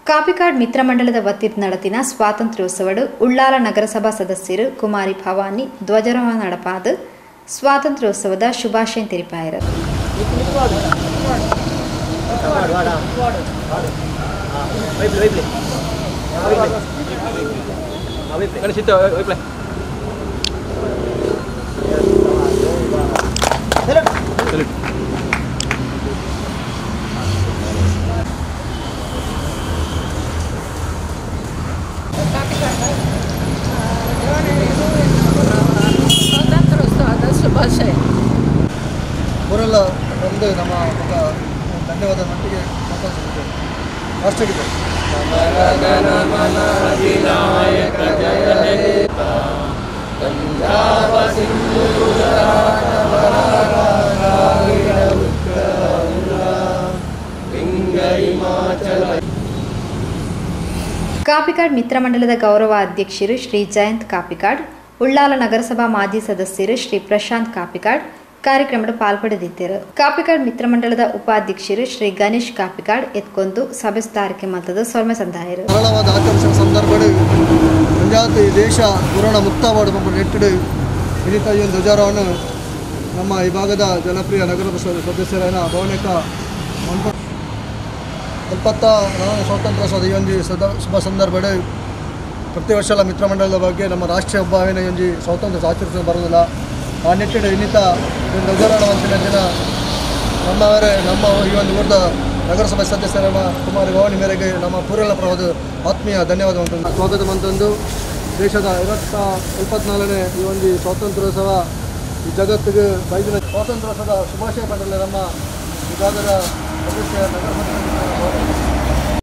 ಕಾಪಿಕಾಡ್ ಮಿತ್ರ ಮಂಡಲದ ವತಿಯಿಂದ ನಡೆದಿನ ಸ್ವಾತಂತ್ರ್ಯೋತ್ಸವಡು ಉಳ್ಳಾಲ ನಗರಸಭಾ ಸದಸ್ಯರು ಕುಮಾರಿ ಭವಾನಿ ಧ್ವಜಾರೋಹಣ ನಡಪಾದ ಸ್ವಾತಂತ್ರ್ಯೋತ್ಸವದ ಶುಭಾಶಯ ತಿಳಿಪಾಯರು. ಶುಭಾಶಯ ಅವರೆಲ್ಲ ಬಂದು ನಮ್ಮ ಧನ್ಯವಾದ ಮಟ್ಟಿಗೆ ಮಾತಾಡ್ತಿದ್ದೇವೆ. ರಾಷ್ಟ್ರಗೀತೆ ಕಾಪಿಕಾಡ್ ಮಿತ್ರ ಮಂಡಲದ ಗೌರವ ಅಧ್ಯಕ್ಷರು ಶ್ರೀ ಜಯಂತ್ ಕಾಪಿಕಾಡ್, ಉಳ್ಳಾಲ ನಗರಸಭಾ ಮಾಜಿ ಸದಸ್ಯರು ಶ್ರೀ ಪ್ರಶಾಂತ್ ಕಾಪಿಕಾಡ್ ಕಾರ್ಯಕ್ರಮದ ಪಾಲ್ಪಡೆದಿದ್ದರು. ಕಾಪಿಕಾಡ್ ಮಿತ್ರ ಮಂಡಲದ ಉಪಾಧ್ಯಕ್ಷರು ಶ್ರೀ ಗಣೇಶ್ ಕಾಪಿಕಾಡ್ ಎತ್ಕೊಂದು ಸಭೆ ಸುಧಾರಿಕೆ ಮತದ ಸೊಲ್ಮೆ ಸಂದಾಯರು. ಸರಳವಾದ ಆಕಾಂಕ್ಷೆ ಸಂದರ್ಭಗಳು ಪಂಚಾಯತ್ ದೇಶ ಕೊರೋನಾ ಮುಕ್ತವಾದ ನೆಟ್ಟಿಡು ಇನ್ನಿತ ಈ ಒಂದು ಧ್ವಜಾರೋಹಣ ನಮ್ಮ ಈ ಭಾಗದ ಜನಪ್ರಿಯ ನಗರದ ಸದಸ್ಯರಾದ ಭವನಿಕ 74ನೇ ಸ್ವಾತಂತ್ರ್ಯೋತ್ಸವದ ಈ ಒಂದು ಶುಭ ಸಂದರ್ಭಗಳು ಪ್ರತಿ ವರ್ಷ ಮಿತ್ರ ಮಂಡಲದ ಬಗ್ಗೆ ನಮ್ಮ ರಾಷ್ಟ್ರೀಯ ಹಬ್ಬವೇನ ಈ ಸ್ವಾತಂತ್ರ್ಯ ಆಚರಿಸಲು ಬರೋದಿಲ್ಲ. ಆ ನಿಟ್ಟಿನ ಇನ್ನಿತ ಧ್ವಜಾರೋಹಣವಂತಿನ ದಿನ ನಮ್ಮ ಈ ಒಂದು ಊರದ ನಗರಸಭೆ ಸದಸ್ಯರಾದ ಕುಮಾರಿ ಭವಾನಿ ಮೇರೆಗೆ ನಮ್ಮ ಪೂರೆಲ್ಲ ಪರವಾದ ಆತ್ಮೀಯ ಧನ್ಯವಾದವನ್ನು ಸ್ವಾಗತ ಮಂತಂದು ದೇಶದ 74ನೇ ಈ ಒಂದು ಸ್ವಾತಂತ್ರ್ಯೋತ್ಸವ ಈ ಜಗತ್ತಿಗೆ ಬೈದಿನ ಸ್ವಾತಂತ್ರ್ಯೋತ್ಸವದ ಶುಭಾಶಯ ಪಡೆಯಲು ನಮ್ಮ ವಿಭಾಗದ ಸದಸ್ಯ ನಗರಸಭೆ